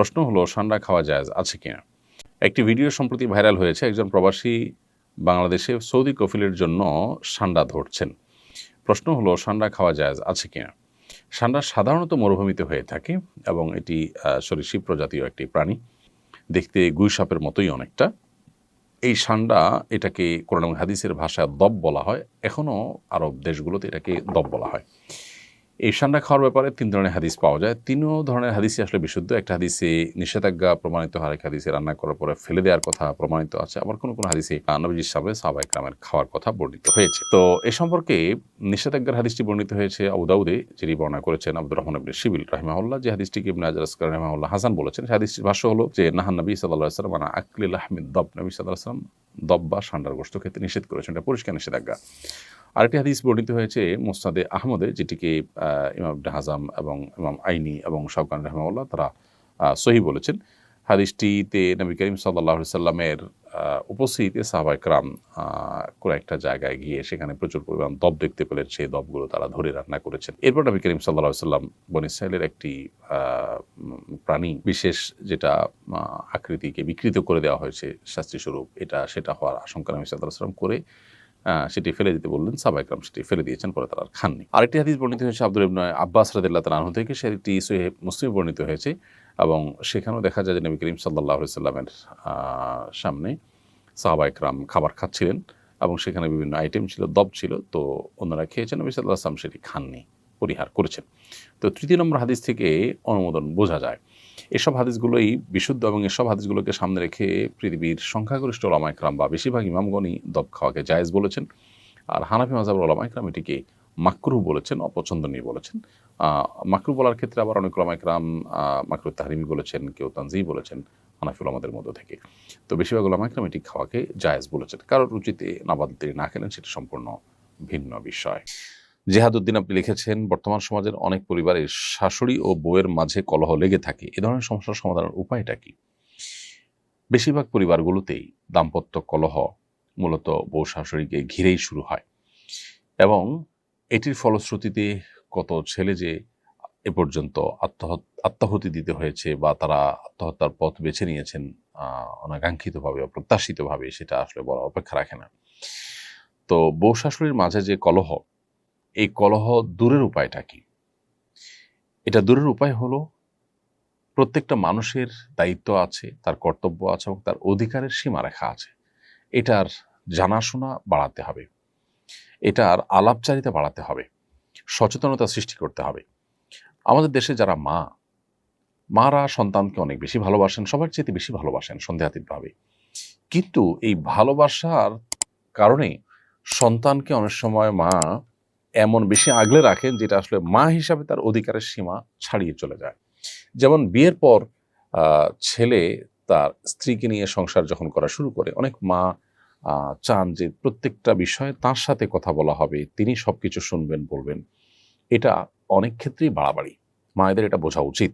প্রশ্ন হলো সান্ডা খাওয়া জায়েজ আছে কিনা। একটি ভিডিও সম্প্রতি ভাইরাল হয়েছে, একজন প্রবাসী বাংলাদেশে সৌদি কফিলের জন্য সান্ডা ধরছেন। প্রশ্ন হলো সান্ডা খাওয়া জায়েজ আছে কিনা। সান্ডা সাধারণত মরুভূমিতে হয়ে থাকে এবং এটি সরীসৃপ প্রজাতীয় একটি প্রাণী, দেখতে গুই সাপের মতোই অনেকটা। এই সান্ডা, এটাকে কোরআন এবং হাদিসের ভাষায় দব বলা হয়, এখনও আরব দেশগুলোতে এটাকে দব বলা হয়। এই সান্ডা খাওয়ার ব্যাপারে 3 ধরনের হাদিস পাওয়া যায়। 3 ধরনের হাদিসই আসলে বিশুদ্ধ। একটা হাদিসে নিষেধাজ্ঞা প্রমাণিত হয়, এক হাদিসে রান্না করার পরে ফেলে দেওয়ার কথা প্রমাণিত আছে, আবার কোনো কোনো হাদিসে নবীজির সামনে সাহাবায়ে কেরামের খাওয়ার কথা বর্ণিত হয়েছে। তো এ সম্পর্কে নিষেধাজ্ঞার হাদিসটি বর্ণিত হয়েছে আবু দাউদে, যিনি বর্ণনা করেছেন আব্দুর রহমান ইবনে শিবিল রাহিমাহুল্লাহ, যে হাদিসটিকে ইবনে হাজার আসকালানি রাহিমাহুল্লাহ হাসান বলেছেন। সেই হাদিসটির ভাষ্য হলো যে নাহান নবী সাল্লাল্লাহু আলাইহি ওয়াসাল্লাম আন আকলি লাহমিদ দব, নবী সাল্লাল্লাহু আলাইহি ওয়াসাল্লাম দব বা সান্ডার গোশত খেতে নিষেধ করেছেন। এটা পরিষ্কার নিষেধাজ্ঞা। আরেকটি হাদিস বর্ণিত হয়েছে মুসনাদে আহমদে, যেটিকে ইমাম ইবনে হাজাম এবং ইমাম আইনি এবং শাওকানি রাহিমাহুল্লাহ তারা সহিহ বলেছেন। হাদিসটিতে নবী করিম সাল্লাল্লাহু আলাইহি সাল্লামের উপস্থিতিতে সাহাবায়ে কেরাম কোনো একটা জায়গায় গিয়ে সেখানে প্রচুর পরিমাণ দব দেখতে পেলেন। সেই দবগুলো তারা ধরে রান্না করেছেন। এরপর নবী করিম সাল্লাল্লাহু আলাইহি সাল্লাম বনী ইসরাঈলের একটি প্রাণী বিশেষ, যেটা আকৃতিকে বিকৃত করে দেওয়া হয়েছে শাস্তিস্বরূপ, সেটা হওয়ার আশঙ্কা নবী সাল্লাল্লাহু আলাইহি সাল্লাম করে সেটি ফেলে দিতে বললেন। সাহাবায়ে কেরাম সেটি ফেলে দিয়েছেন, পরে তারা আর খাননি। আরেকটি হাদিস বর্ণিত হয়েছে আব্দুল্লাহ ইবনে আব্বাস রাদিয়াল্লাহু তাআলা আনহু থেকে, সেটি সহিহ মুসলিমে বর্ণিত হয়েছে এবং সেখানেও দেখা যায় যে নবী করিম সাল্লাল্লাহু আলাইহি সাল্লামের সামনে সাহাবায়ে কেরাম খাবার খাচ্ছিলেন এবং সেখানে বিভিন্ন আইটেম ছিল, দব ছিল। তো অন্যরা খেয়েছেন, নবী সাল্লাল্লাহু আলাইহি সাল্লাম সেটি খাননি, পরিহার করেছেন। তো 3 নম্বর হাদিস থেকে অনুমোদন বোঝা যায়। এসব হাদিসগুলোই বিশুদ্ধ এবং এসব হাদিসগুলোকে সামনে রেখে পৃথিবীর সংখ্যাগরিষ্ঠ ওলামায়ে কেরাম বা বেশিরভাগ ইমামগণই দব খাওয়াকে জায়েজ বলেছেন। আর হানাফি মাযহাবের ওলামায়ে কেরাম এটিকে মাকরুহ বলেছেন, অপছন্দনীয় বলেছেন। মাকরুহ বলার ক্ষেত্রে আবার অনেক ওলামায়ে কেরাম মাকরুহ তাহরিমি বলেছেন, কেউ তানজিহ বলেছেন হানাফি ওলামাদের মধ্য থেকে। তো বেশিরভাগ ওলামায়ে কেরাম এটি খাওয়াকে জায়েজ বলেছেন। কারোর রুচিতে না বাদলে তিনি না খেলেন, সেটি সম্পূর্ণ ভিন্ন বিষয়। জেহাদউদ্দিন আপনি লিখেছেন, বর্তমান সমাজের অনেক পরিবারে শাশুড়ি ও বউয়ের মাঝে কলহ লেগে থাকে, এ ধরনের সমস্যার সমাধানের উপায়টা কি? বেশিরভাগ পরিবারগুলোতেই দাম্পত্য কলহ মূলত বউ শাশুড়িকে ঘিরেই শুরু হয় এবং এটির ফলশ্রুতিতে কত ছেলে যে এ পর্যন্ত আত্মাহুতি দিতে হয়েছে বা তারা আত্মহত্যার পথ বেছে নিয়েছেন অনাকাঙ্ক্ষিতভাবে, অপ্রত্যাশিতভাবে, সেটা আসলে বলার অপেক্ষা রাখে না। তো বউ শাশুড়ির মাঝে যে কলহ, এই কলহ দূরের উপায়টা কি? এটা দূরের উপায় হলো, প্রত্যেকটা মানুষের দায়িত্ব আছে, তার কর্তব্য আছে এবং তার অধিকারের সীমারেখা আছে। এটার জানাশোনা বাড়াতে হবে, এটার আলাপচারিতা বাড়াতে হবে, সচেতনতা সৃষ্টি করতে হবে। আমাদের দেশে যারা মারা সন্তানকে অনেক বেশি ভালোবাসেন, সবার চেয়ে বেশি ভালোবাসেন সন্দেহাতীতভাবে। কিন্তু এই ভালোবাসার কারণে সন্তানকে অনেক সময় মা এমন বেশি আগলে রাখেন, যেটা আসলে মা হিসাবে তার অধিকারের সীমা ছাড়িয়ে চলে যায়। যেমন বিয়ের পর ছেলে তার স্ত্রীকে নিয়ে সংসার যখন করা শুরু করে, অনেক মা চান যে প্রত্যেকটা বিষয়ে তার সাথে কথা বলা হবে, তিনি সবকিছু শুনবেন, বলবেন। এটা অনেক ক্ষেত্রেই বাড়াবাড়ি। মায়েদের এটা বোঝা উচিত।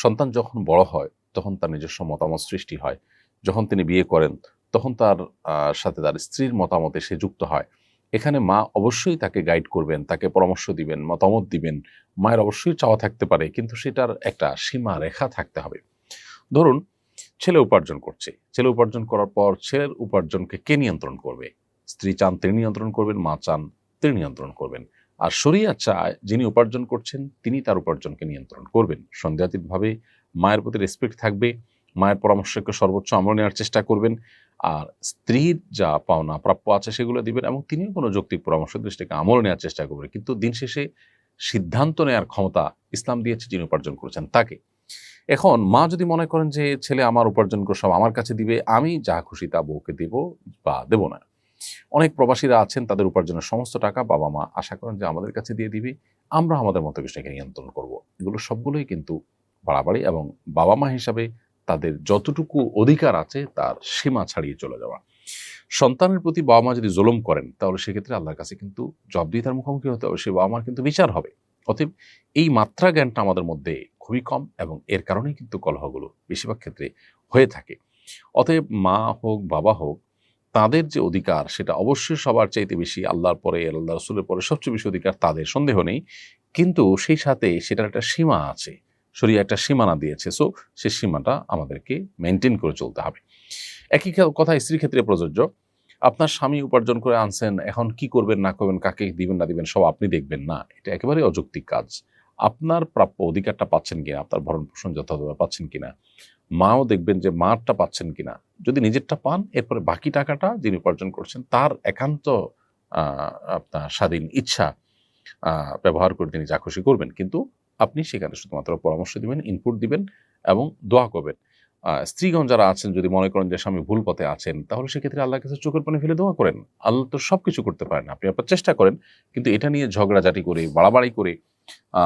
সন্তান যখন বড় হয় তখন তার নিজস্ব মতামত সৃষ্টি হয়। যখন তিনি বিয়ে করেন তখন তার সাথে তার স্ত্রীর মতামতে সে যুক্ত হয়। এখানে মা অবশ্যই তাকে গাইড করবেন, তাকে পরামর্শ দিবেন, মতামত দিবেন। মায়ের অবশ্যই চাওয়া থাকতে পারে, কিন্তু সেটার একটা সীমা রেখা থাকতে হবে। ধরুন ছেলে উপার্জন করছে, ছেলে উপার্জন করার পর ছেলের উপার্জনকে কে নিয়ন্ত্রণ করবে? স্ত্রী চান তিনি নিয়ন্ত্রণ করবেন, মা চান তিনি নিয়ন্ত্রণ করবেন। আর শরিয়ত চায় যিনি উপার্জন করছেন তিনি তার উপার্জনকে নিয়ন্ত্রণ করবেন। সন্দেহাতীতভাবে মায়ের প্রতি রেসপেক্ট থাকবে, মায়ের পরামর্শকে সর্বোচ্চ আমল নেওয়ার চেষ্টা করবেন, আর স্ত্রীর যা পাওনা প্রাপ্য আছে সেগুলো দিবেন এবং তিনিও কোনো যৌক্তিক পরামর্শ দৃষ্টিকে আমল নেওয়ার চেষ্টা করবেন। কিন্তু দিন শেষে সিদ্ধান্ত নেওয়ার ক্ষমতা ইসলাম দিয়েছে যিনি উপার্জন করেছেন তাকে। এখন মা যদি মনে করেন যে ছেলে আমার উপার্জন করে সব আমার কাছে দিবে, আমি যা খুশি তা বউকে দেব বা দেব না। অনেক প্রবাসীরা আছেন, তাদের উপার্জনের সমস্ত টাকা বাবা মা আশা করেন যে আমাদের কাছে দিয়ে দিবে, আমরা আমাদের মতো বিষয়কে নিয়ন্ত্রণ করব। এগুলো সবগুলোই কিন্তু বাড়াবাড়ি এবং বাবা মা হিসাবে তাদের যতটুকু অধিকার আছে তার সীমা ছাড়িয়ে চলে যাওয়া। সন্তানের প্রতি বাবা মা যদি জুলুম করেন তাহলে সেক্ষেত্রে আল্লাহর কাছে কিন্তু জবাবদিহিতার মুখোমুখি হতে হবে, সে বাবা মার কিন্তু বিচার হবে। অতএব এই মাত্রা জ্ঞানটা আমাদের মধ্যে খুবই কম এবং এর কারণেই কিন্তু কলহগুলো বেশিরভাগ ক্ষেত্রে হয়ে থাকে। অতএব মা হোক বাবা হোক, তাদের যে অধিকার সেটা অবশ্যই সবার চাইতে বেশি, আল্লাহর পরে আল্লাহ রাসূলের পরে সবচেয়ে বেশি অধিকার তাদের, সন্দেহ নেই। কিন্তু সেই সাথে সেটার একটা সীমা আছে। শরীয়ত একটা সীমানা দিয়েছে, সো সেই সীমাটা আমাদেরকে মেনটেন করে চলতে হবে। একই কথা স্ত্রীর ক্ষেত্রে প্রযোজ্য। আপনার স্বামী উপার্জন করে আনছেন, এখন কি করবেন না করবেন, কাকে দিবেন না দিবেন সব আপনি দেখবেন না, এটা একেবারেই অযৌক্তিক কাজ। আপনার প্রাপ্য অধিকারটা পাচ্ছেন কিনা, আপনার ভরণ পোষণ যথাযথ পাচ্ছেন কিনা, মাও দেখবেন যে মারটা পাচ্ছেন কিনা। যদি নিজেরটা পান, এরপরে বাকি টাকাটা যিনি উপার্জন করছেন তার একান্ত আপনার স্বাধীন ইচ্ছা ব্যবহার করে তিনি যা খুশি করবেন, কিন্তু আপনি সেখানে শুধুমাত্র পরামর্শ দিবেন, ইনপুট দিবেন এবং দোয়া করবেন। স্ত্রীগণ যারা আছেন, যদি মনে করেন যে স্বামী ভুল পথে আছেন, তাহলে সেক্ষেত্রে আল্লাহর কাছে চোখের পানি ফেলে দোয়া করেন। আল্লাহ তো সবকিছু করতে পারেন, আপনি আপনার চেষ্টা করেন, কিন্তু এটা নিয়ে ঝগড়াঝাটি করে বাড়াবাড়ি করে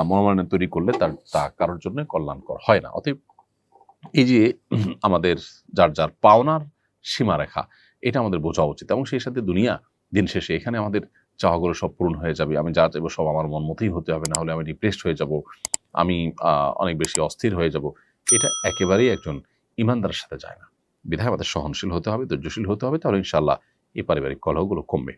মনোমালিন্য তৈরি করলে তা কারোর জন্য কল্যাণকর হয় না। অতএব এই যে আমাদের যার যার পাওনার সীমারেখা, এটা আমাদের বোঝা উচিত, এবং সেই সাথে দুনিয়া দিন শেষে এখানে আমাদের চাওয়াগুলো সব পূরণ হয়ে যাবে। আমি যা চাইবো সব আমার মন মতোই হতে হবে, না হলে আমি ডিপ্রেসড হয়ে যাব, আমি অনেক বেশি অস্থির হয়ে যাব। এটা একেবারেই একজন ইমানদারের সাথে যায় না। বিধায় আমাদের সহনশীল হতে হবে, ধৈর্যশীল হতে হবে, তাহলে ইনশাআল্লাহ এই পারিবারিক কলহগুলো কমবে।